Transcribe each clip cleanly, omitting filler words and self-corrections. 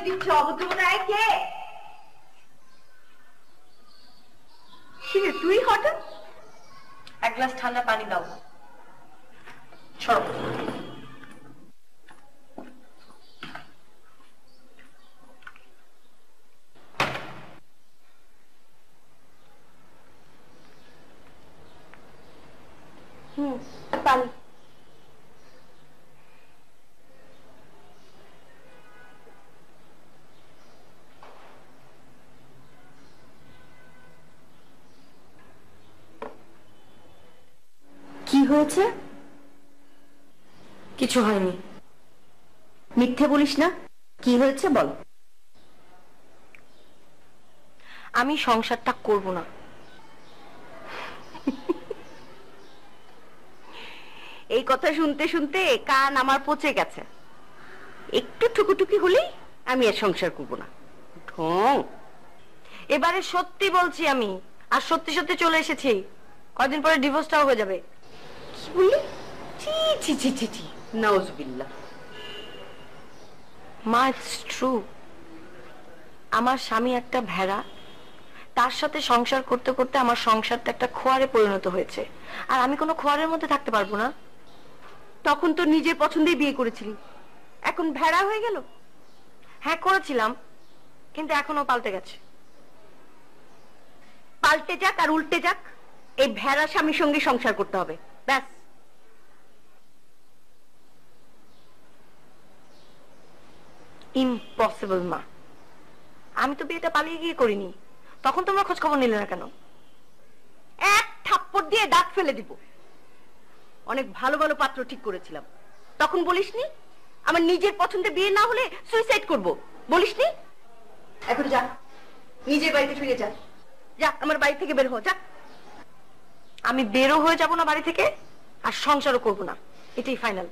দিচ্ছ অভদ্রতায় কে? তুই হঠাৎ এক গ্লাস ঠান্ডা পানি দাও। সরো। পানি। কি হয়েছে? কিছু হয়নি। মিথ্যে বলিস না, কি হয়েছে বল। আমি সংসারটা করব না। এই কথা শুনতে শুনতে কান আমার পচে গেছে। একটু ঠুকুটুকি হলেই আমি আর সংসার করব না। ঢং। এবারে সত্যি বলছি আমি, আর সত্যি সত্যি চলে এসেছি। কদিন পরে ডিভোর্সটাও হয়ে যাবে। কি বললি? ছি ছি ছি ছি ছি, নাউজুবিল্লাহ। মা, ইটস ট্রু। আমার স্বামী একটা ভেড়া, তার সাথে সংসার করতে করতে আমার সংসারটা একটা খোয়ারে পরিণত হয়েছে, আর আমি কোনো খোয়ারের মধ্যে থাকতে পারবো না। তখন তো নিজের পছন্দেই বিয়ে করেছিলি, এখন ভেড়া হয়ে গেল। হ্যাঁ করেছিলাম, কিন্তু এখনো পাল্টে গেছে। পাল্টে যাক আর উল্টে যাক, এই ভেড়া স্বামীর সঙ্গে সংসার করতে হবে, ব্যাস। ইম্পসিবল মা। আমি তো বিয়েটা পালিয়ে গিয়ে করিনি, তখন তোমরা খোঁজ খবর নিলে না কেন? এক থাপ্পড় দিয়ে দাঁত ফেলে দিব। অনেক ভালো ভালো পাত্র ঠিক করেছিলাম, তখন বলিসনি আমার নিজের পছন্দে বিয়ে না হলে সুইসাইড করব, বলিসনি? এখন যা, নিজের বাড়িতে ফিরে যা। যা, আমার বাড়ি থেকে বের হ, যা। আমি বেরো হয়ে যাব না বাড়ি থেকে, আর সংসারও করব না, এটাই ফাইনাল।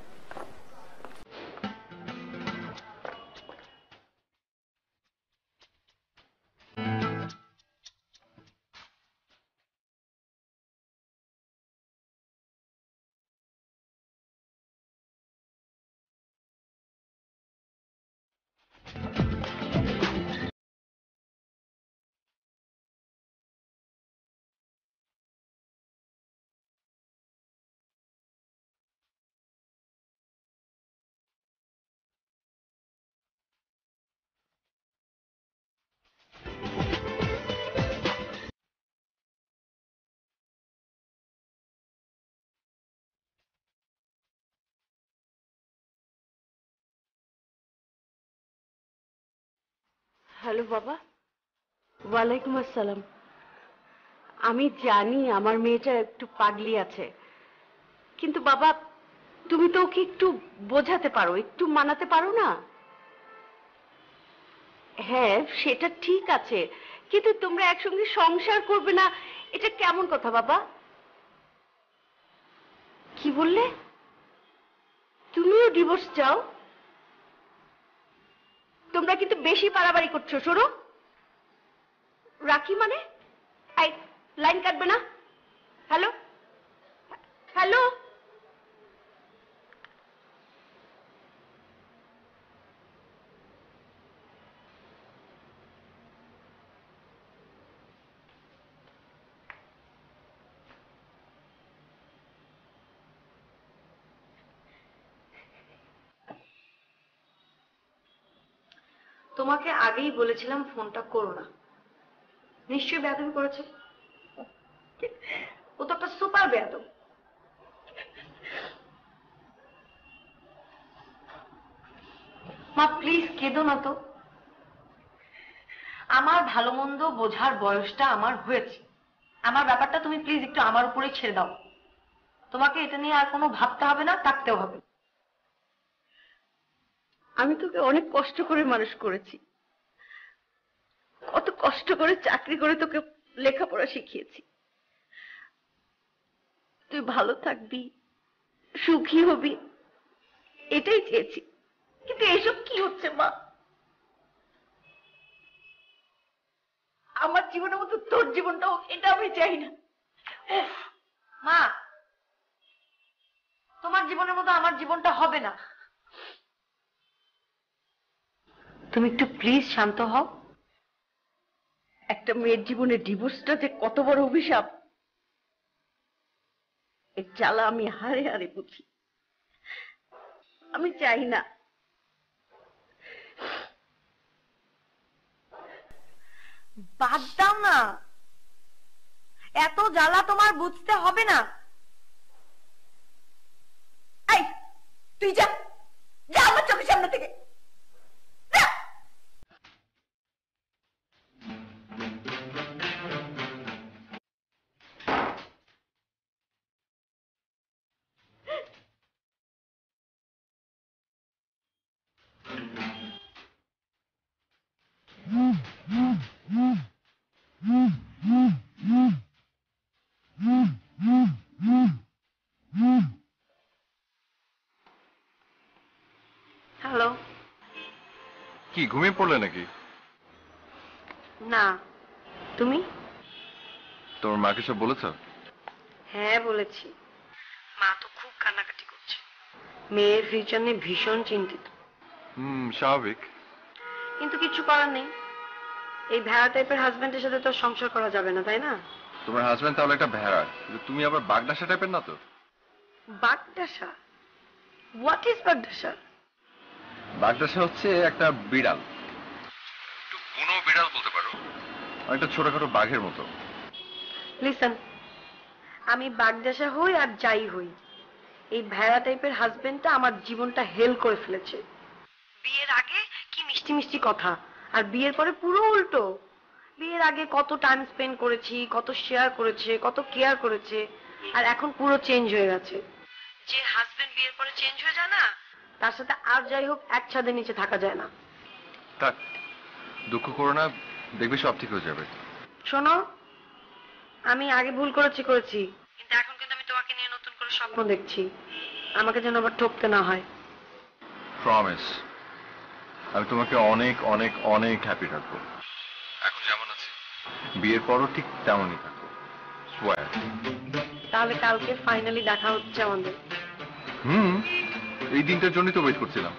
হ্যালো বাবা। ওয়ালাইকুম আসসালাম। আমি জানি আমার মেয়েটা একটু পাগলি আছে, কিন্তু বাবা তুমি তো ওকে একটু বোঝাতে পারো, একটু মানাতে পারো না? হ্যাঁ সেটা ঠিক আছে, কিন্তু তোমরা একসঙ্গে সংসার করবে না, এটা কেমন কথা বাবা? কি বললে? তুমিও ডিভোর্স চাও? তোমরা কিন্তু বেশি বাড়াবাড়ি করছো। শোনো, রাখি মানে? এই লাইন কাটবে না। Hello hello. তোমাকে আগেই বলেছিলাম ফোনটা করো না, নিশ্চয়ই বেয়াদবি করেছে। ও তো একটা সুপার বেয়াদব। মা প্লিজ কেঁদো না তো, আমার ভালো মন্দ বোঝার বয়সটা আমার হয়েছে। আমার ব্যাপারটা তুমি প্লিজ একটু আমার উপরে ছেড়ে দাও। তোমাকে এটা নিয়ে আর কোনো ভাবতে হবে না, থাকতেও হবে। আমি তোকে অনেক কষ্ট করে মানুষ করেছি, কত কষ্ট করে চাকরি করে তোকে লেখাপড়া শিখিয়েছি। তুই ভালো থাকবি, সুখী হবি, এটাই চেয়েছি। কিন্তু এসব কি হচ্ছে মা? আমার জীবনের মতো তোর জীবনটাও, এটা আমি চাই না। উফ মা, তোমার জীবনের মতো আমার জীবনটা হবে না। তুমি একটু প্লিজ শান্ত হও। একটা মেয়ের জীবনে ডিভোর্সটা যে কত বড় অভিশাপ, এর জ্বালা আমি হাড়ে হাড়ে বুঝি। আমি চাই না। বাদ দাও না, এত জ্বালা তোমার বুঝতে হবে না। এই, তুই যা, যা আমার চোখের সামনে থেকে। হ্যালো। কি ঘুমিয়ে পড়লে নাকি? না, তুমি? তোমার মাকে সব বলেছ? হ্যাঁ বলেছি। মা তো খুব কান্নাকাটি করছে, মেয়ের ফিউচার নিয়ে ভীষণ চিন্তিত। স্বাভাবিক। কিন্তু কিছু করার নেই, এই ভেড়া টাইপের হাজবেন্ডের সাথে তো সংসার করা যাবে না, তাই না? তোমার হাজবেন্ড তাহলে একটা ভেড়া, কিন্তু তুমি আবার বাগডাসা টাইপের না তো? বাগদাসা? What is বাগদাসা? বাগডাসা হচ্ছে একটা বিড়াল, একটু বুনো বিড়াল বলতে পারো, অনেকটা ছোটখাটো বাঘের মতো। লিসেন, আমি বাগদাসা হই আর যাই হই, এই ভেড়া টাইপের হাজবেন্ডটা আমার জীবনটা হেল করে ফেলেছে। বিয়ের আগে কি মিষ্টি মিষ্টি কথা, আর বিয়ের পরে পুরো উল্টো। বিয়ের আগে কত টাইম স্পেন্ড করেছি, কত শেয়ার করেছে, কত কেয়ার করেছে, আর এখন পুরো চেঞ্জ হয়ে গেছে। যে হাজবেন্ড বিয়ের পরে চেঞ্জ হয়ে যায় না, তার সাথে আর যাই হোক এক ছাদের নিচে থাকা যায় না। থাক, দুঃখ করো না, দেখবি সব ঠিক হয়ে যাবে। শোনো, আমি আগে ভুল করেছি, কিন্তু এখন কিন্তু আমি তোমাকে নিয়ে নতুন করে স্বপ্ন দেখছি। আমাকে যেন আবার ঠকতে না হয়। প্রমিস, আমি তোমাকে অনেক অনেক অনেক হ্যাপি রাখবো। এখন যেমন আছি, বিয়ের পরও ঠিক তেমনই থাকবো। সোয়ার। তাহলে কালকে ফাইনালি দেখা হচ্ছে আমাদের। এই দিনটার জন্যই তো ওয়েট করছিলাম।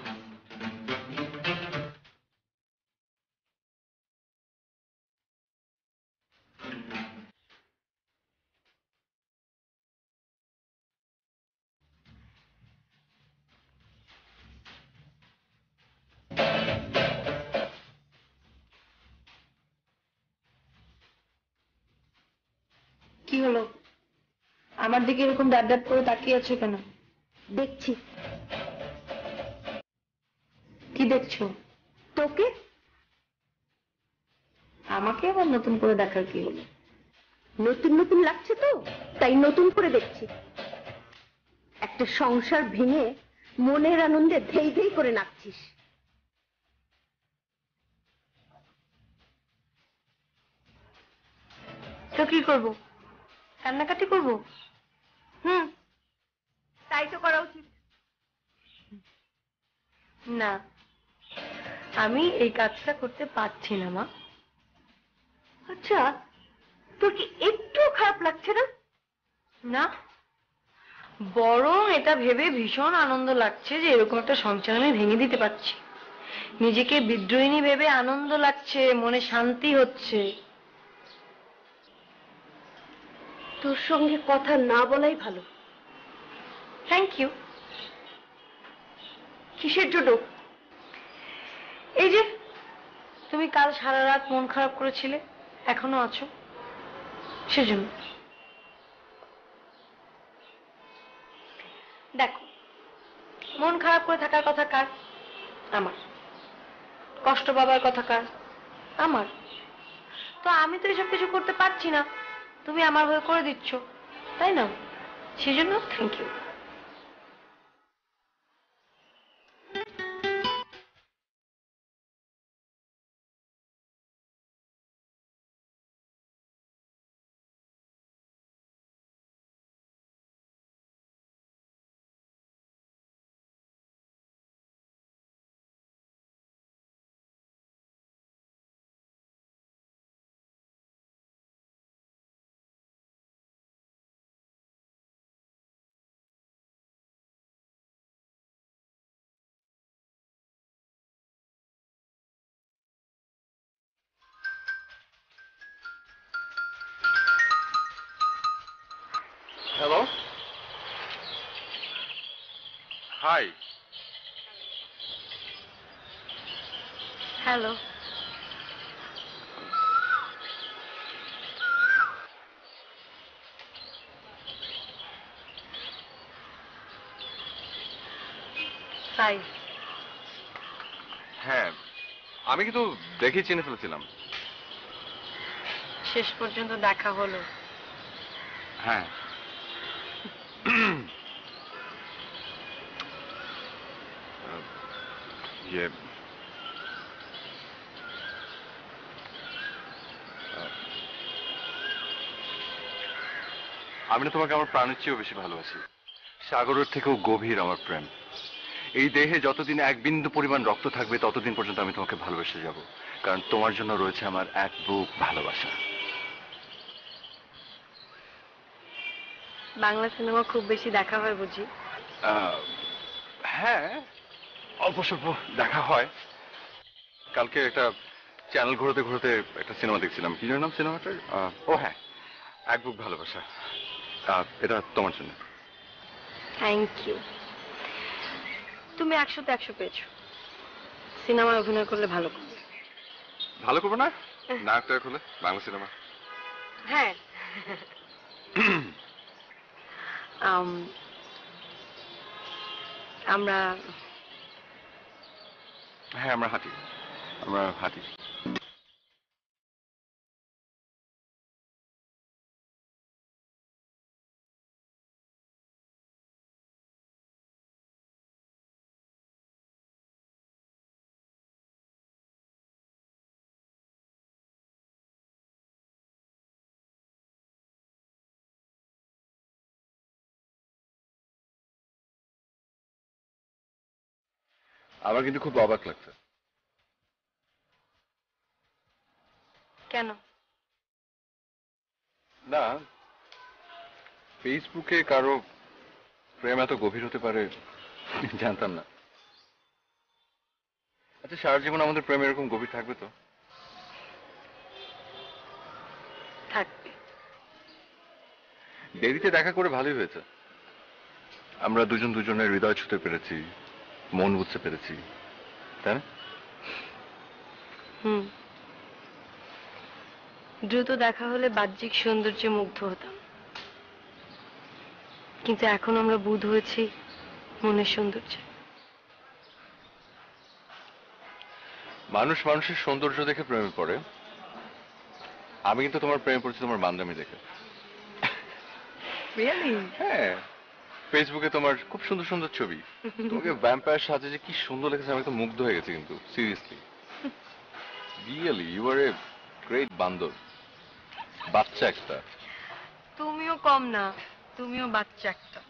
কি হলো, আমার দিকে এরকম ডাট ডাট করে তাকিয়ে আছো কেন? দেখছি। কি দেখছো? তোকে। আমাকে আবার নতুন করে দেখার কি হলো? নতুন নতুন লাগছে তো, তাই নতুন করে দেখছি। একটা সংসার ভেঙে মনের আনন্দে ধেই ধেই করে নাচছিস। তো কি করবো, কান্নাকাটি করবো? তাই তো করা উচিত। না, আমি এই কাজটা করতে পারছি না মা। আচ্ছা, তোর কি একটু খারাপ লাগছে না? না, বরং এটা ভেবে ভীষণ আনন্দ লাগছে যে এরকম একটা সংসার আমি ভেঙে দিতে পারছি। নিজেকে বিদ্রোহিনী ভেবে আনন্দ লাগছে, মনে শান্তি হচ্ছে। তোর সঙ্গে কথা না বলাই ভালো। Thank you. কিসের জন্য? এই যে তুমি কাল সারা রাত মন খারাপ করেছিলে, এখনো আছো, সেজন্য। দেখো, মন খারাপ করে থাকার কথা কার? আমার। কষ্ট পাবার কথা কার? আমার। তো আমি তো এসব কিছু করতে পারছি না, তুমি আমার হয়ে করে দিচ্ছ, তাই না? সেজন্য thank you. Hello, hi. Hello. তাই হ্যাঁ, আমি কিন্তু দেখে চিনে ফেলেছিলাম। শেষ পর্যন্ত দেখা হলো। হ্যাঁ। ইয়ে, আমি না তোমাকে আমার প্রাণের চেয়েও বেশি ভালোবাসি। সাগরের থেকেও গভীর আমার প্রেম। এই দেহে যতদিন এক বিন্দু পরিমাণ রক্ত থাকবে ততদিন পর্যন্ত আমি তোমাকে ভালোবেসে যাব, কারণ তোমার জন্য রয়েছে আমার এক বুক ভালোবাসা। বাংলা সিনেমা খুব বেশি দেখা হয় বুঝি? হ্যাঁ, অল্প স্বল্প দেখা হয়। কালকে একটা চ্যানেল ঘুরতে ঘুরতে একটা সিনেমা দেখছিলাম। কি নাম সিনেমাটার? ও হ্যাঁ, এক বুক ভালোবাসা। এটা তোমার জন্য। Thank you. তুমি 100তে 100 পেয়েছো। সিনেমায় অভিনয় করলে ভালো করবে। ভালো করবো না? নায়ক টায়ক হলে বাংলা সিনেমা। হ্যাঁ। আমরা হ্যাঁ, আমরা হাঁটি। আমরা হাঁটি। আমার কিন্তু খুব অবাক লাগছে। কেন? না, ফেসবুকে কারো প্রেম এত গভীর হতে পারে জানতাম না। আচ্ছা, সারা জীবন আমাদের প্রেম এরকম গভীর থাকবে তো? থাকবে। দেরিতে দেখা করে ভালোই হয়েছে। আমরা দুজন দুজনের হৃদয় ছুঁতে পেরেছি, মন বুঝতে পেরেছি, তাই না? হুম। দ্রুত দেখা হলে বাহ্যিক সৌন্দর্যে মুগ্ধ হতাম, কিন্তু এখন আমরা বুঁদ হয়েছি মনের সৌন্দর্যে। মানুষ মানুষের সৌন্দর্য দেখে প্রেমে পড়ে। আমি কিন্তু তোমার প্রেমে পড়েছি তোমার বান্দামি দেখে। রিয়েলি? হ্যাঁ, ফেসবুকে তোমার খুব সুন্দর সুন্দর ছবি। তোমাকে ভ্যাম্পায়ার সাজে যে কি সুন্দর লেগেছে, আমি তো মুগ্ধ হয়ে গেছি। কিন্তু seriously, really you are a great বান্দর, বাচ্চা একটা। তুমিও কম না, তুমিও বাচ্চা একটা।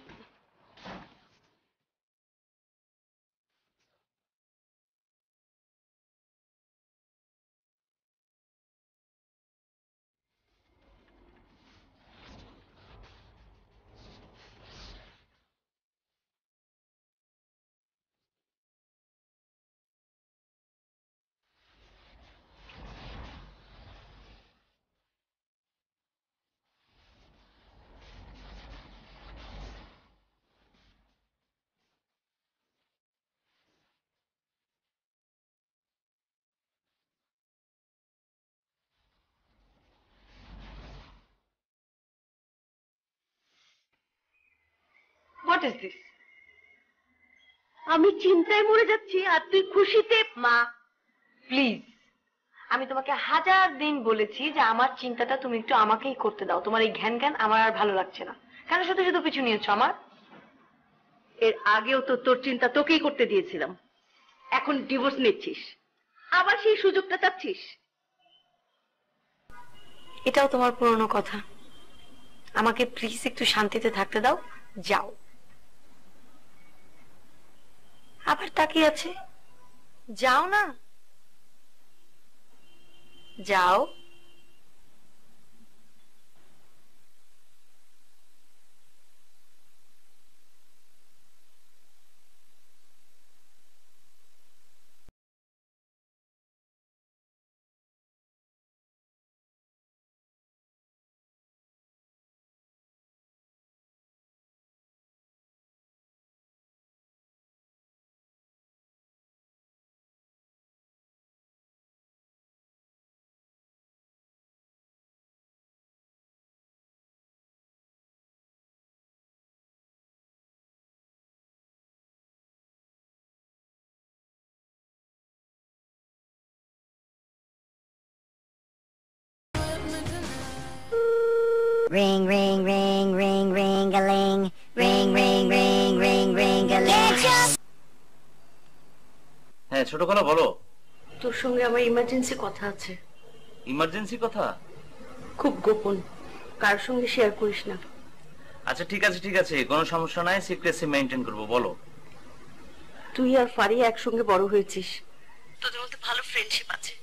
What is this? আমি চিন্তায় মরে যাচ্ছি আর তুই খুশিতে। মা, প্লিজ, আমি তোমাকে হাজার দিন বলেছি যে আমার চিন্তাটা তুমি একটু আমাকেই করতে দাও। তোমার এই ঘ্যান ঘ্যান আমার আর ভালো লাগছে না। কেন শুধু শুধু পিছু নিয়েছো আমার? এর আগেও তো তোর চিন্তা তোকেই করতে দিয়েছিলাম। এখন ডিভোর্স নিচ্ছিস, আবার সেই সুযোগটা চাচ্ছিস। এটাও তোমার পুরনো কথা। আমাকে প্লিজ একটু শান্তিতে থাকতে দাও। যাও। আবার তাকিয়ে আছে। যাও না, যাও। Ring, ring, ring, ring, ring-a-ling. Ring, ring, ring, ring, ring-a-ling. হ্যাঁ ছোট খালা বলো। তোর সঙ্গে আমার ইমার্জেন্সি কথা আছে। ইমার্জেন্সি কথা? খুব গোপন, কার সঙ্গে শেয়ার করিস না। আচ্ছা ঠিক আছে ঠিক আছে, কোনো সমস্যা নাই, সিক্রেসি মেইনটেইন করব, বলো। তুই আর ফারিয়া একসঙ্গে বড় হয়েছিস, তোদের মধ্যে ভালো ফ্রেন্ডশিপ আছে,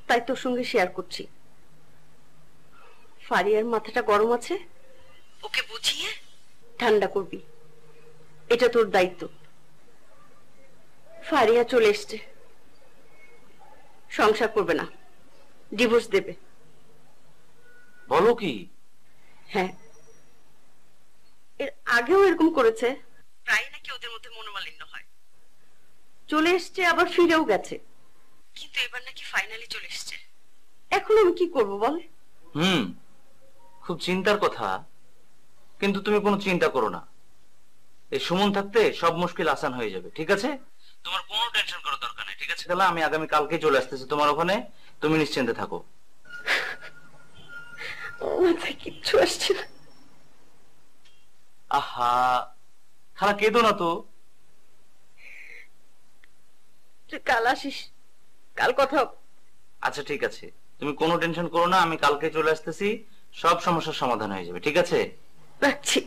তাই তোর সঙ্গে শেয়ার করছি। ফারিয়ার মাথাটা গরম আছে, ওকে বুঝিয়ে ঠান্ডা করবি, এটা তোর দায়িত্ব। ফারিয়া চলে এসছে, সংসার করবে না, ডিভোর্স দেবে। বলো কি? হ্যাঁ, এর আগেও এরকম করেছে, প্রায় নাকি ওদের মধ্যে মনোমালিন্য হয়। চলে এসছে, আবার ফিরেও গেছে, কিন্তু এবার নাকি ফাইনালি চলে এসছে। এখন আমি কি করব বল? খুব চিন্তার কথা, কিন্তু তুমি কোনো চিন্তা করো না, এই সুমন থাকতে সব মুশকিল আসান হয়ে যাবে, ঠিক আছে? তোমার কোনো টেনশন করার দরকার নেই, ঠিক আছে খালা? আমি আগামী কালকে চলে আসতেছি তোমার ওখানে, তুমি নিশ্চিন্তে থাকো। মাথায় কিচ্ছু আসছে না। আহা খালা কেঁদো না তো। তুই কাল আসিস, কাল কথা। আচ্ছা ঠিক আছে, তুমি কোনো টেনশন করো না, আমি কালকে চলে আসতেছি, সব সমস্যার সমাধান হয়ে যাবে, ঠিক আছে? রাখছি।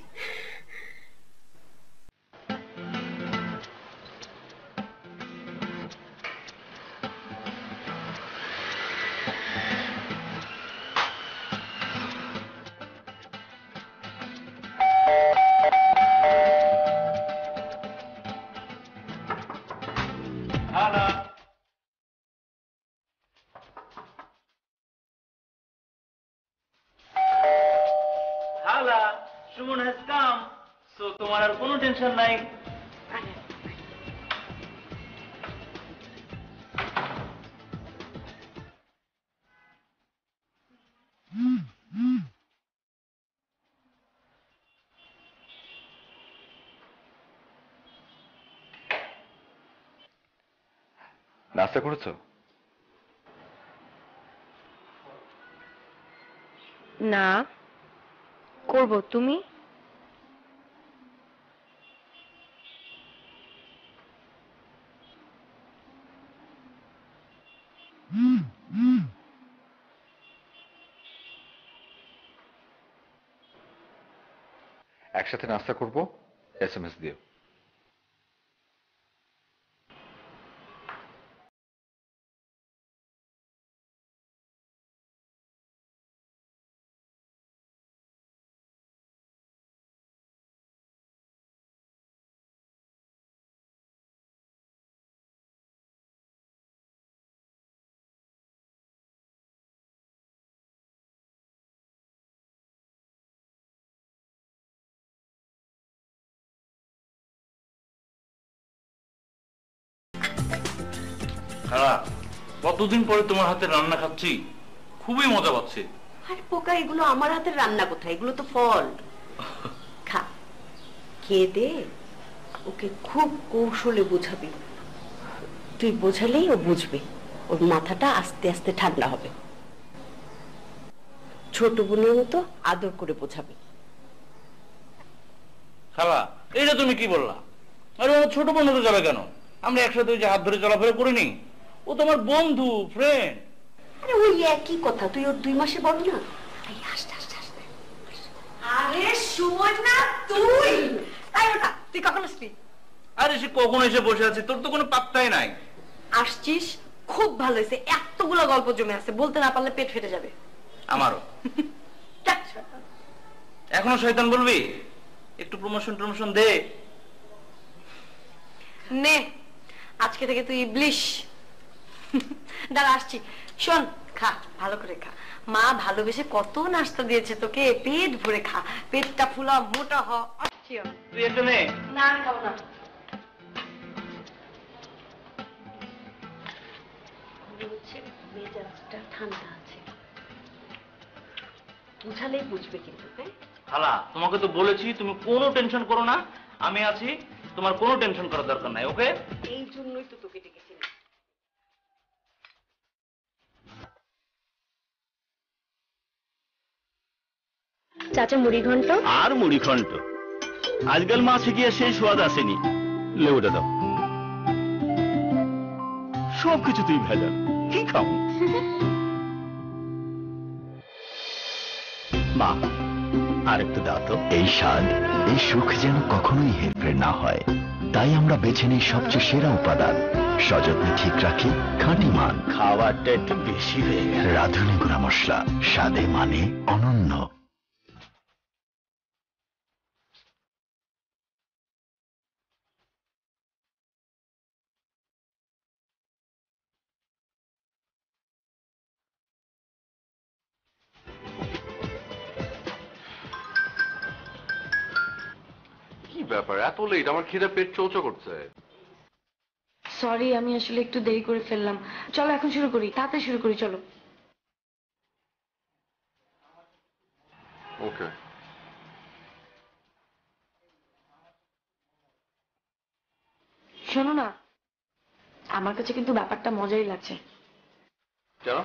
সুমন has come, so তোমার আর কোনো টেনশন নাই। নাস্তা করেছো? না, করব। তুমি? একসাথে নাস্তা করবো, SMS দিও। খালা কতদিন পরে তোমার হাতে রান্না খাচ্ছি, খুবই মজা পাচ্ছি। আরে পোকা, এগুলো আমার হাতের রান্না কোথায়, এগুলো তো ফল। খা, খেয়ে দে। ওকে খুব কৌশলে বোঝাবি, তুই বোঝালেই ও বুঝবে, ওর মাথাটা আস্তে আস্তে ঠান্ডা হবে। ছোট বোনের মতো আদর করে বোঝাবি। খালা এইটা তুমি কি বললা? আরে ও ছোট বোন হতে যাবে কেন? আমরা একসাথে ওই যে হাত ধরে চলাফেরা করিনি? ও তোমার বন্ধু, ফ্রেন্ড। আরে ওই একই কথা, তুই ওর 2 মাসে বড় না। আস্তে আস্তে আস্তে। আরে সুমন না তুই, তাই ওটা তুই কখন আসবি? আরে সে কখন এসে বসে আছে, তোর তো কোনো পাত্তাই নাই। আসছিস, খুব ভালো হয়েছে, এতগুলো গল্প জমে আছে, বলতে না পারলে পেট ফেটে যাবে। আমারও। এখনো শয়তান বলবি? একটু প্রমোশন দে। নে, আজকে থেকে তুই ইবলিশ। দাঁড়া আসছি, শোন, খা, ভালো করে খা। মা ভালোবেসে কত নাস্তা দিয়েছে তোকে, পেট ভরে খা, পেটটা ফুলা মোটা হ। আসছি আমি। তুই একটা নে। না, আমি খাবো না। মেজাজটা ঠান্ডা আছে, বুঝালেই বুঝবে কিন্তু। হ্যাঁ খালা তোমাকে তো বলেছি তুমি কোনো টেনশন করো না, আমি আছি, তোমার কোনো টেনশন করার দরকার নাই, ওকে? এই জন্যই তো তোকে ডেকেছি। চাচা মুড়ি ঘন্ট। আর মুড়ি ঘন্ট, আজকাল মাছে গিয়ে সেই স্বাদ আসেনি। লেবুটা দাও। সবকিছু তুই ভেজাল, কি খাও? মা, আর একটু দাও তো। এই স্বাদ, এই সুখ যেন কখনোই হেরফের না হয়, তাই আমরা বেছে নিই সবচেয়ে সেরা উপাদান, সযত্নে ঠিক রাখি খাঁটি মান। খাবারটা একটু বেশি হয়ে গেল। রাঁধুনি গুঁড়া মশলা, স্বাদে মানে অনন্য। কি ব্যাপার, এত লেট? আমার খিদে পেট চৌচো করছে। সরি, আমি আসলে একটু দেরি করে ফেললাম। চলো এখন শুরু করি, তাড়াতাড়ি শুরু করি, চলো। ওকে। শোনো না, আমার কাছে কিন্তু ব্যাপারটা মজাই লাগছে। কেন?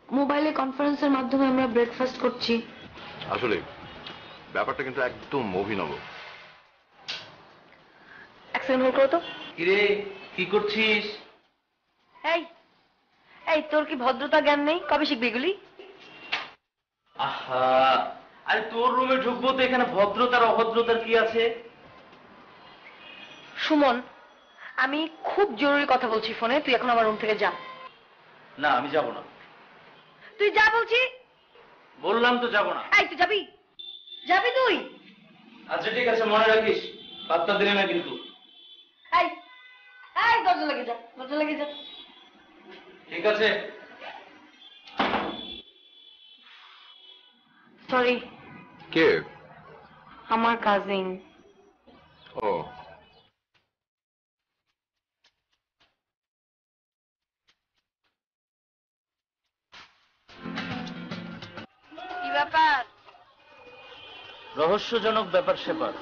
মোবাইলে কনফারেন্সের মাধ্যমে আমরা ব্রেকফাস্ট করছি। আসলে ব্যাপারটা কিন্তু একদম অভিনব। এক সেকেন্ড হোল্ড করো তো। কিরে, কি করছিস? এই এই, তোর কি ভদ্রতা জ্ঞান নেই? কবে শিখবি এগুলি? আহা, আরে তোর রুমে ঢুকবো তো এখানে ভদ্রতার অভদ্রতার কি আছে? সুমন, আমি খুব জরুরি কথা বলছি ফোনে, তুই এখন আমার রুম থেকে যা। না, আমি যাব না। তুই যা বলছি। বললাম তো যাব না। এই, তুই যাবি? যাবি তুই? আচ্ছা ঠিক আছে, মনে রাখিস, পাত্তা দিলে না কিন্তু। এই এই, দরজা লাগিয়ে যা, দরজা লাগিয়ে যা। ঠিক আছে। সরি। কে? আমার কাজিন। ও, কি ব্যাপার? রহস্যজনক ব্যাপার স্যাপার।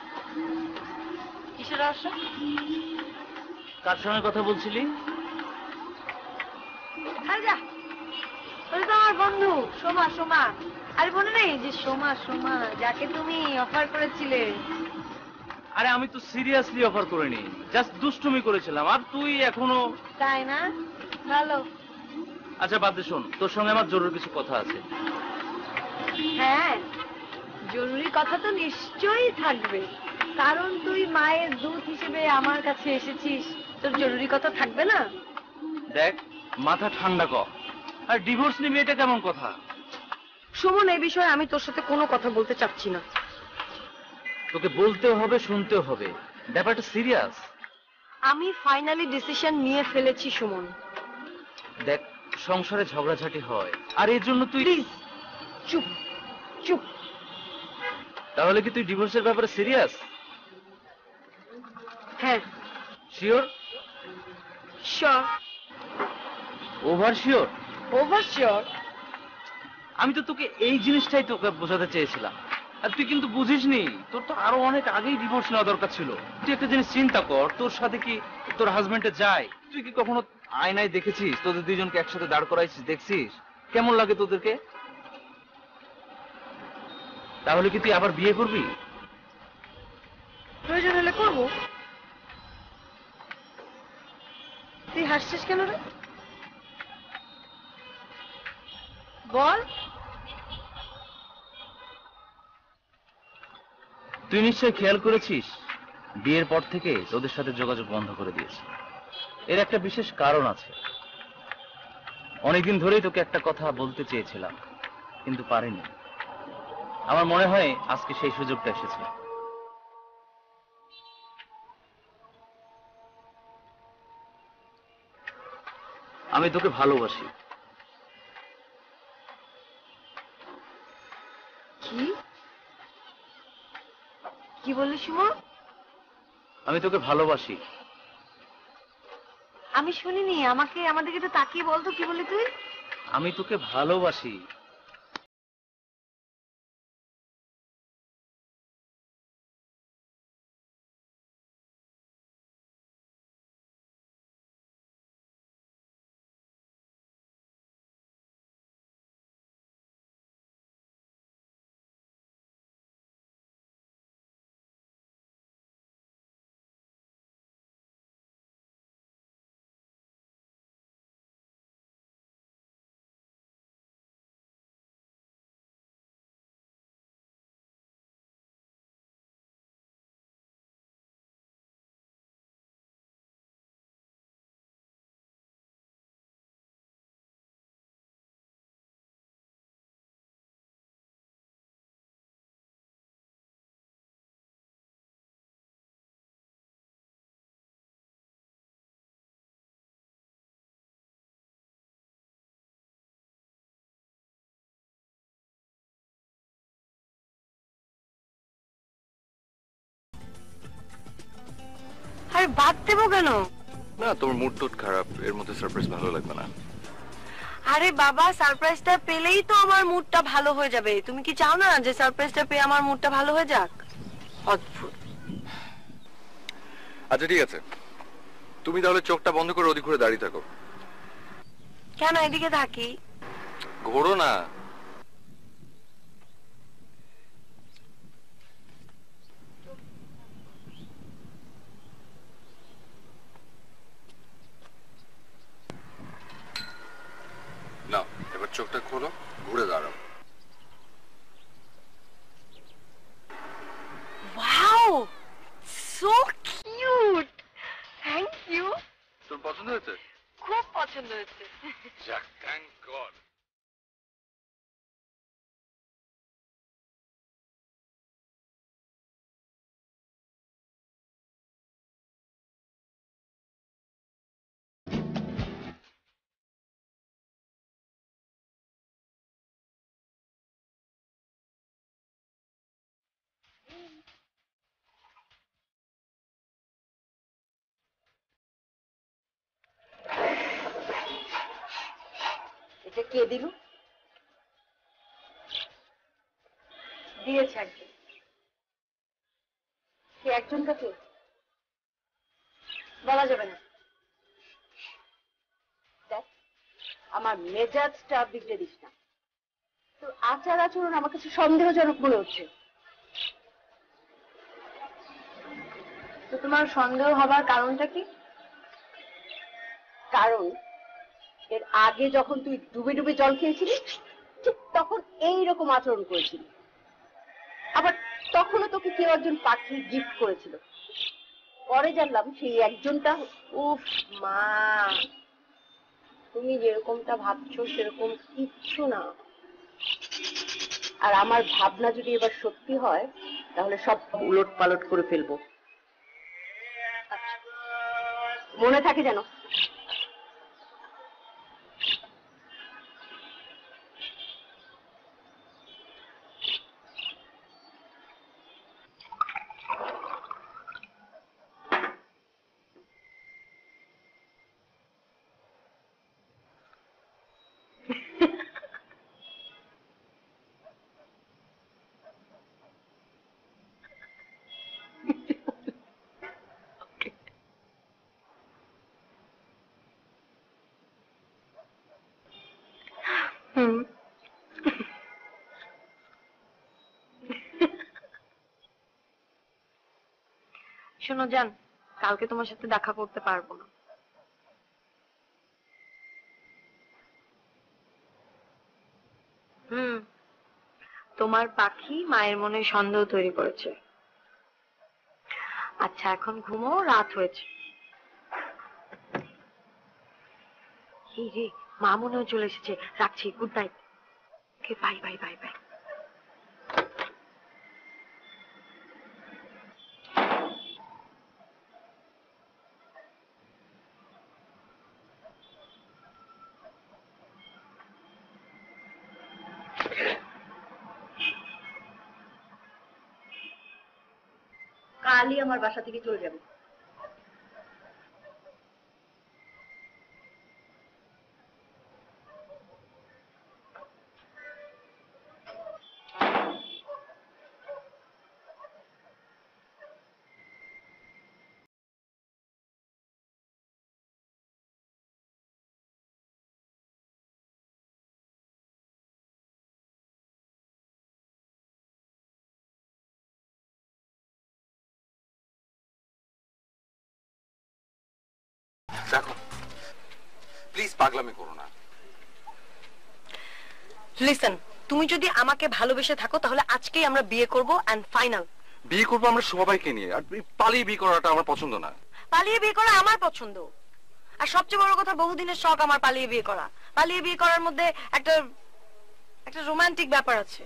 কিসের রহস্য? কার সঙ্গে কথা বলছিলি? আরে যা, ওই তো আমার বন্ধু সোমা। সোমা, আরে মনে নেই যে সোমা, সোমা যাকে তুমি অফার করেছিলে? আরে আমি তো সিরিয়াসলি অফার করিনি, জাস্ট দুষ্টুমি করেছিলাম, আর তুই এখনো। তাই না? ভালো। আচ্ছা বাদ দে, শোন, তোর সঙ্গে আমার জরুরি কিছু কথা আছে। হ্যাঁ, জরুরি কথা তো নিশ্চয়ই থাকবে, কারণ তুই মায়ের দূত হিসেবে আমার কাছে এসেছিস, তোর জরুরি কথা থাকবে না? দেখ, মাথা ঠান্ডা কর। আর ডিভোর্স নিবি, এটা কেমন কথা? সুমন, এই বিষয়ে আমি তোর সাথে কোনো কথা বলতে চাচ্ছি না। তোকে বলতেও হবে, শুনতেও হবে, ব্যাপারটা সিরিয়াস। আমি ফাইনালি ডিসিশন নিয়ে ফেলেছি সুমন। দেখ, সংসারে ঝগড়াঝাটি হয়, আর এর জন্য তুই। প্লিজ চুপ চুপ। তাহলে কি তুই ডিভোর্সের ব্যাপারে সিরিয়াস? হ্যাঁ। Sure? Sure. Over sure? Over sure. আমি তো তোকে এই জিনিসটাই তোকে বোঝাতে চেয়েছিলাম, আর তুই কিন্তু বুঝিসনি। তোর তো আরো অনেক আগেই ডিভোর্স নেওয়া দরকার ছিল। তুই একটা জিনিস চিন্তা কর, তোর সাথে কি তোর হাজবেন্ডে যায়? তুই কি কখনো আয়নায় দেখেছিস তোদের দুইজনকে একসাথে দাঁড় করাইছিস? দেখছিস কেমন লাগে তোদেরকে? তাহলে কি তুই আবার বিয়ে করবি? প্রয়োজন হলে করবো। তুই হাসছিস কেন রে? বল। তুই নিশ্চয়ই খেয়াল করেছিস, বিয়ের পর থেকে তোদের সাথে যোগাযোগ বন্ধ করে দিয়েছি। এর একটা বিশেষ কারণ আছে। অনেকদিন ধরেই তোকে একটা কথা বলতে চেয়েছিলাম, কিন্তু পারিনি। আমার মনে হয় আজকে সেই সুযোগটা এসেছে। আমি তোকে ভালোবাসি। কি কি বললি সুমন? আমি তোকে ভালোবাসি। আমি শুনিনি, আমাদেরকে একটু তাকিয়ে বলতো, কি বললি তুই? আমি তোকে ভালোবাসি। আরে বাদ দেবো কেন? না, তোমার মুড টুড খারাপ, এর মধ্যে সারপ্রাইজ ভালো লাগবে না। আরে বাবা, সারপ্রাইজটা পেলেই তো আমার মুডটা ভালো হয়ে যাবে। তুমি কি চাও না যে সারপ্রাইজটা পেয়ে আমার মুডটা ভালো হয়ে যাক? অদ্ভুত। আচ্ছা ঠিক আছে, তুমি তাহলে চোখটা বন্ধ করে ওদিক ঘুরে দাঁড়িয়ে থাকো। কেন এদিকে থাকি? ঘোরো না। না, এবার চোখটা খোলো, ঘুরে দাঁড়াও। Wow, so cute. Thank you. তোর পছন্দ হয়েছে? খুব পছন্দ হয়েছে। যাক, থ্যাংক গড। এটা কে দিল? দিয়েছে একজন। কে একজন কাকে? বলা যাবে না। দেখ, আমার মেজাজটা বিগড়ে দিস না। তোর আচার আচরণ আমার কাছে সন্দেহজনক মনে হচ্ছে। তো তোমার সন্দেহ হবার কারণটা কি? কারণ এর আগে যখন তুই ডুবে ডুবে জল খেয়েছিলি, ঠিক তখন এইরকম আচরণ করেছিলি। আবার তখনও তোকে কেউ একজন পাখি গিফট করেছিল। পরে জানলাম সেই একজনটা। উফ মা, তুমি যেরকমটা ভাবছো সেরকম কিচ্ছু না। আর আমার ভাবনা যদি এবার সত্যি হয়, তাহলে সব উলট পালট করে ফেলবো। মনে থাকে যেন। শোনো জান, কালকে তোমার সাথে দেখা করতে পারবো না। তোমার পাখি মায়ের মনে সন্দেহ তৈরি করেছে। আচ্ছা এখন ঘুমো, রাত হয়েছে। এই রে, মা মনে হয় চলে এসেছে। রাখছি, গুড নাইট। ওকে, বাই বাই বাই বাই। কালই আমার বাসা থেকে চলে যাবে। দেখো, প্লিজ পাগলামি করো না। লিসেন, তুমি যদি আমাকে ভালোবেসে থাকো তাহলে আজকেই আমরা বিয়ে করব এন্ড ফাইনাল। বিয়ে করবো আমরা সবাইকে নিয়ে, আর পালিয়ে বিয়ে করাটা আমার পছন্দ না। পালিয়ে বিয়ে করা আমার পছন্দ। আর সবচেয়ে বড় কথা, বহুদিনের শখ আমার পালিয়ে বিয়ে করা। পালিয়ে বিয়ে করার মধ্যে একটা একটা রোমান্টিক ব্যাপার আছে।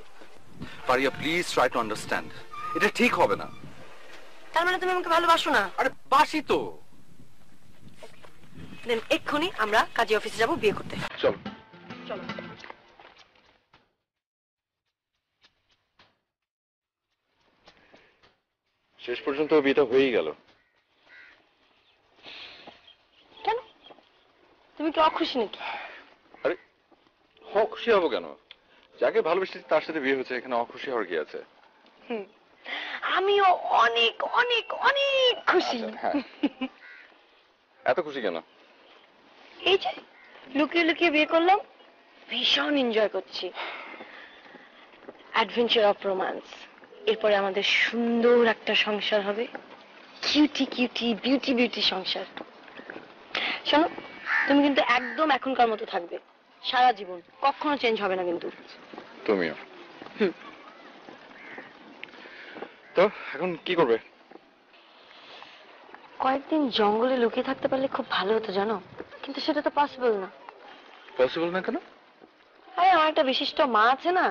পারিয়া, প্লিজ ট্রাই টু আন্ডারস্ট্যান্ড। এটা ঠিক হবে না। তার মানে তুমি আমাকে ভালোবাসো না? আরে বাসি তো। দেন এক্ষুনি আমরা কাজী অফিসে যাব বিয়ে করতে। চল। চলো। শেষ পর্যন্ত বিয়েটা হয়েই গেল। কি অখুশি নাকি? আরে খুশি হবো কেন? যাকে ভালোবেসেছি তার সাথে বিয়ে হচ্ছে, এখানে অখুশি হওয়ার কি আছে? আমিও অনেক অনেক অনেক খুশি। হ্যাঁ, এত খুশি কেন? এই যে লুকিয়ে লুকিয়ে বিয়ে করলাম, ভীষণ এনজয় করছি। Adventure of romance. এরপরে আমাদের সুন্দর একটা সংসার হবে, কিউটি কিউটি বিউটি বিউটি সংসার। শোনো, তুমি কিন্তু একদম এখনকার মতো থাকবে সারা জীবন, কখনো চেঞ্জ হবে না কিন্তু। তুমিও। তো এখন কি করবে? কয়েকদিন জঙ্গলে লুকিয়ে থাকতে পারলে খুব ভালো হতো জানো, কিন্তু সেটা তো পসিবল না। পসিবল না কেন? আরে আমার একটা বিশিষ্ট মা আছে না,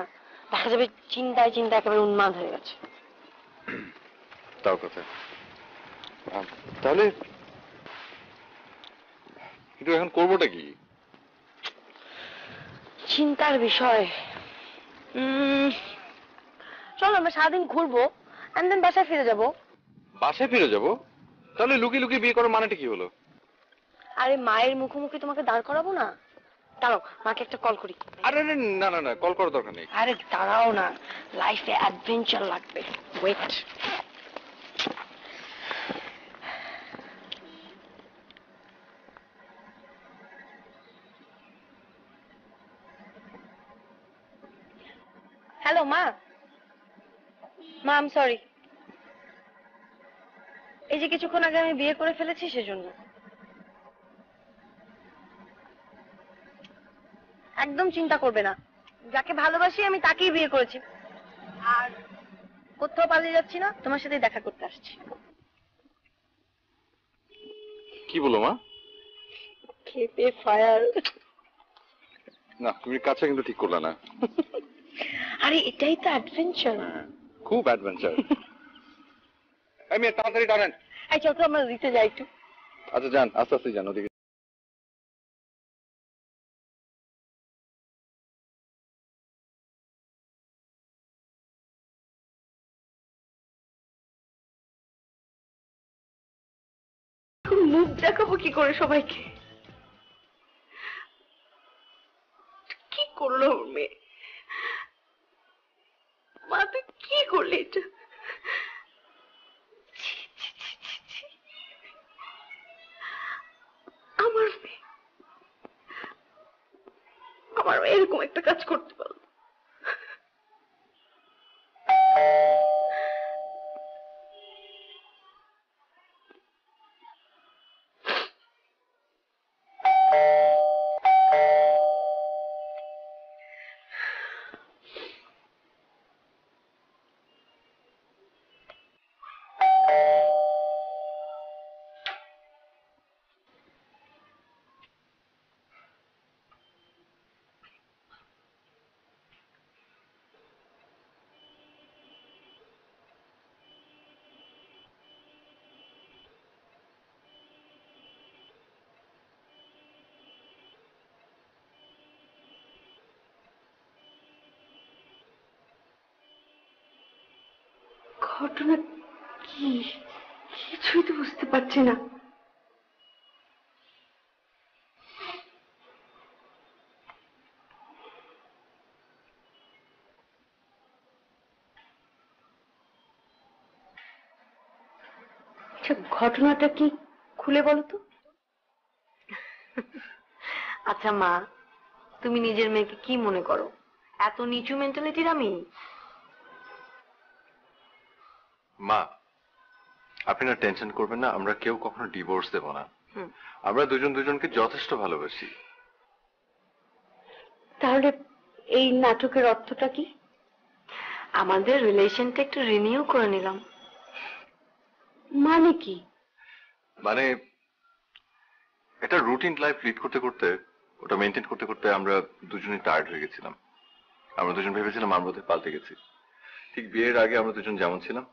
দেখা যাবে চিন্তায় চিন্তায় একেবারে উন্মাদ হয়ে গেছে। তাও কথা। তাহলে কিন্তু এখন করবোটা কি? চিন্তার বিষয়। চলো আমরা সারাদিন ঘুরবো, and then বাসায় ফিরে যাব। বাসায় ফিরে যাব? তাহলে লুকিয়ে লুকিয়ে বিয়ে করার মানেটা কি হলো? আরে মায়ের মুখোমুখি তোমাকে দাঁড় করাবো না? দাঁড়াও, মাকে একটা কল করি। আরে না না না, কল করার দরকার নেই। আরে দাঁড়াও না, লাইফে অ্যাডভেঞ্চার লাগবে। ওয়েট। হ্যালো মা। I am sorry. এই যে কিছুক্ষণ আগে আমি বিয়ে করে ফেলেছি সেজন্য। একদম চিন্তা করবে না, যাকে ভালোবাসি আমি তাকেই বিয়ে করেছি, আর কোথাও পালিয়ে যাচ্ছি না, তোমার সাথে দেখা করতে আসছি। কি বলো মা? খেপে ফায়ার। না, তুমি কাজটা কিন্তু ঠিক করলে না। আরে এটাই তো অ্যাডভেঞ্চার। খুব অ্যাডভেঞ্চার। আমি তাড়াতাড়ি টানেন। এই চল তো আমরা দিতে যাই একটু। আচ্ছা যান, আস্তে আস্তে যান ওদিকে। মুখ দেখাবো কি করে সবাইকে? কি করলো ওর মেয়ে? মা তুই কি করলি এটা? ছি, ছি, ছি, ছি, ছি। আমার মেয়ে এরকম একটা কাজ করতে পারলো? ঘটনা কি? কিছুই তো বুঝতে পারছি না। ঘটনাটা কি খুলে বলো তো। আচ্ছা মা, তুমি নিজের মেয়েকে কি মনে করো? এত নিচু মেন্টালিটির আমি? মা, আপনি না টেনশন করবেন না, আমরা কেউ কখনো ডিভোর্স দেব না। আমরা দুজন দুজনকে যথেষ্ট ভালোবাসি। তাহলে এই নাটকের অর্থটা কি? আমাদের রিলেশনটা একটু রিনিউ করে নিলাম। মানে কি? মানে এটা রুটিন লাইফ লিড করতে করতে, ওটা মেনটেন করতে করতে আমরা দুজনই টায়ার্ড হয়ে গেছিলাম। আমরা দুজন ভেবেছিলাম আমরা বোধহয় পাল্টে গেছি। ঠিক বিয়ের আগে আমরা দুজন যেমন ছিলাম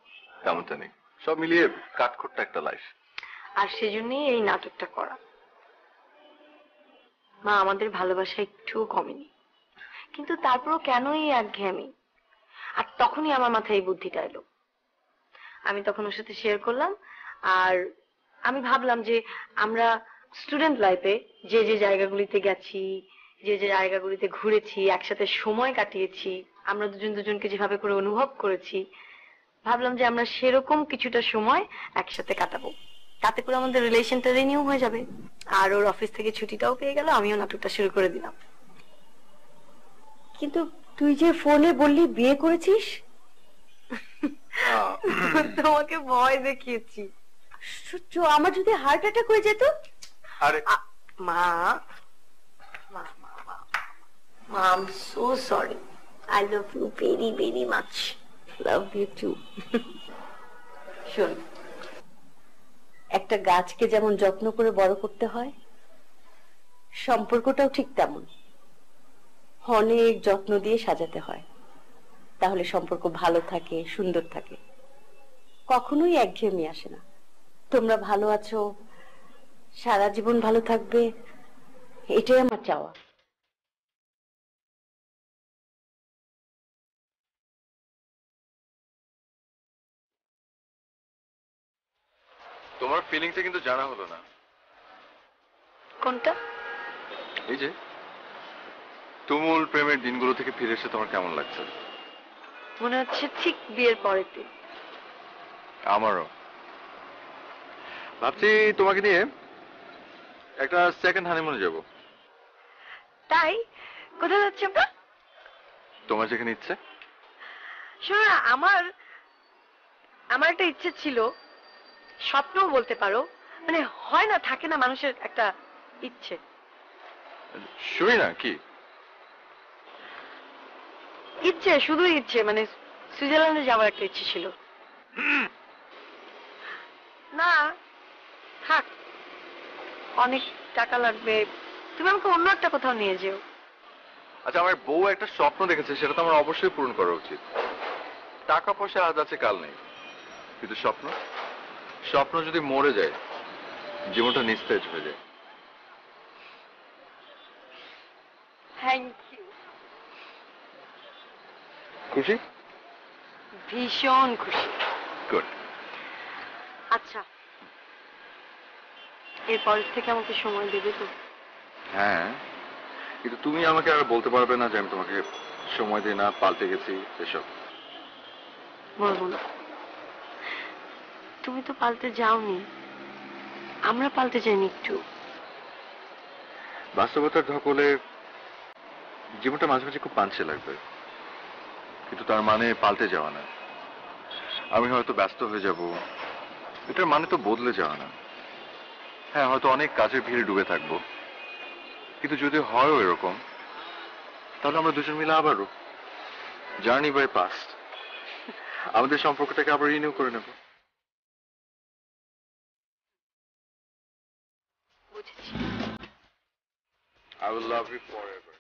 তেমনটা নেই, সব মিলিয়ে কাঠখোট্টা একটা লাইফ। আর সেজন্যই এই নাটকটা করা। মা, আমাদের ভালোবাসা একটুও কমেনি, কিন্তু তারপরও কেন এই একঘেয়েমি? আর তখনই আমার মাথায় এই বুদ্ধিটা এলো। আমি তখন ওর সাথে শেয়ার করলাম, আর আমি ভাবলাম যে আমরা স্টুডেন্ট লাইফে যে যে জায়গাগুলিতে গেছি, যে যে জায়গাগুলিতে ঘুরেছি, একসাথে সময় কাটিয়েছি, আমরা দুজন দুজনকে যেভাবে করে অনুভব করেছি, ভাবলাম যে আমরা সেরকম কিছুটা সময় একসাথে কাটাবো। তাতে করে আমাদের রিলেশনটা রিনিউ হয়ে যাবে। আর ওর অফিস থেকে ছুটিটাও পেয়ে গেল, আমিও নাটকটা শুরু করে দিলাম। কিন্তু তুই যে ফোনে বললি বিয়ে করেছিস। তোমাকে ভয় দেখিয়েছি। আশ্চর্য, আমার যদি হার্ট অ্যাটাক হয়ে যেত। আরে মা, মা, মা, মা, মা, I'm so sorry. I love you very, very much. Love you too. শোন, একটা গাছকে যেমন যত্ন করে বড় করতে হয়, সম্পর্কটাও ঠিক তেমন অনেক যত্ন দিয়ে সাজাতে হয়। তাহলে সম্পর্ক ভালো থাকে, সুন্দর থাকে, কখনোই একঘেয়েমি আসে না। তোমরা ভালো আছো, সারা জীবন ভালো থাকবে, এটাই আমার চাওয়া। তোমার ফিলিংসটা কিন্তু জানা হলো না। কোনটা? এই যে তুমুল প্রেমের দিনগুলো থেকে ফিরে এসে তোমার কেমন লাগছে? মনে হচ্ছে ঠিক বিয়ের পরের দিন। আমারও। ভাবছি তোমাকে নিয়ে একটা সেকেন্ড হানিমুনে যাব। তাই? কোথায় যাচ্ছি আমরা? তোমার যেখানে ইচ্ছে। শোনো না, আমার একটা ইচ্ছে ছিল, স্বপ্নও বলতে পারো, মানে হয় না, থাকে না মানুষের একটা ইচ্ছে। শুই না কি ইচ্ছে, শুধু ইচ্ছে, মানে সুইজারল্যান্ডে যাওয়ার একটা ইচ্ছে ছিল। না থাক, অনেক টাকা লাগবে, তুমি আমাকে অন্য একটা কোথাও নিয়ে যেও। আচ্ছা, আমার বউ একটা স্বপ্ন দেখেছে, সেটা তো আমার অবশ্যই পূরণ করা উচিত। টাকা পয়সা আজ আছে কাল নেই, কিন্তু স্বপ্ন যদি মরে যায়, জীবনটা নিস্তেজ হয়ে যায়। Thank you. খুশি? ভীষণ খুশি। গুড। আচ্ছা, এরপরের থেকে আমাকে সময় দেবে তো? হ্যাঁ, কিন্তু তুমি আমাকে আর বলতে পারবে না যে আমি তোমাকে সময় দিই না, পাল্টে গেছি এসব। বলবো না। তুমি তো পাল্টে যাওনি, আমরা পাল্টে যাইনি একটু। বাস্তবতার ধকলে জীবনটা মাঝে মাঝে খুব পাঞ্চে লাগবে, কিন্তু তার মানে পাল্টে যাওয়া না। আমি হয়তো ব্যস্ত হয়ে যাব, এটার মানে তো বদলে যাওয়া না। হ্যাঁ, হয়তো অনেক কাজের ভিড়ে ডুবে থাকবো, কিন্তু যদি হয়ও এরকম, তাহলে আমরা দুজন মিলে আবারও জার্নি বাই পাস্ট আমাদের সম্পর্কটাকে আবার রিনিউ করে নেব। বুঝেছি। I will love you forever.